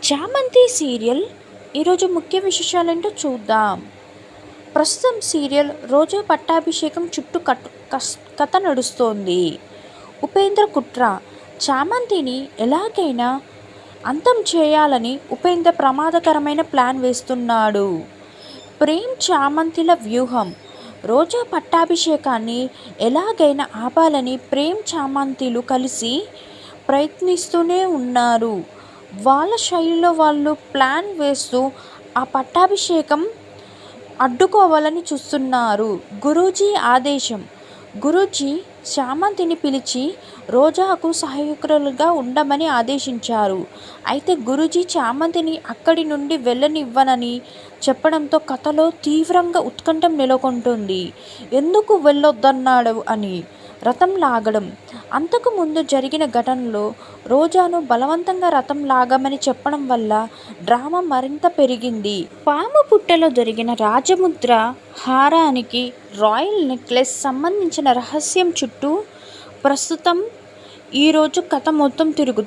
చామంతి సీరియల్ ఈరోజు ముఖ్య విశేషాలేంటో చూద్దాం. ప్రస్తుతం సీరియల్ రోజా పట్టాభిషేకం చుట్టూ కథ నడుస్తోంది. ఉపేంద్ర కుట్ర చామంతిని ఎలాగైనా అంతం చేయాలని ఉపేంద్ర ప్రమాదకరమైన ప్లాన్ వేస్తున్నాడు. ప్రేమ్ చామంతిల వ్యూహం రోజా పట్టాభిషేకాన్ని ఎలాగైనా ఆపాలని ప్రేమ్ చామంతిలు కలిసి ప్రయత్నిస్తూనే ఉన్నారు. వాళ్ళ శైలిలో వాళ్ళు ప్లాన్ వేస్తూ ఆ పట్టాభిషేకం అడ్డుకోవాలని చూస్తున్నారు. గురూజీ ఆదేశం. గురూజీ చామంతిని పిలిచి రోజాకు సహాయకులుగా ఉండమని ఆదేశించారు. అయితే గురూజీ చామంతిని అక్కడి నుండి వెళ్ళనివ్వనని చెప్పడంతో కథలో తీవ్రంగా ఉత్కంఠ నెలకొంటుంది. ఎందుకు వెళ్ళొద్దన్నాడు అని రథం లాగడం. అంతకు ముందు జరిగిన ఘటనలో రోజాను బలవంతంగా రథం లాగమని చెప్పడం వల్ల డ్రామా మరింత పెరిగింది. పాము పుట్టలో జరిగిన రాజముద్ర హారానికి రాయల్ నెక్లెస్ సంబంధించిన రహస్యం చుట్టూ ప్రస్తుతం ఈరోజు కథ మొత్తం తిరుగుతుంది.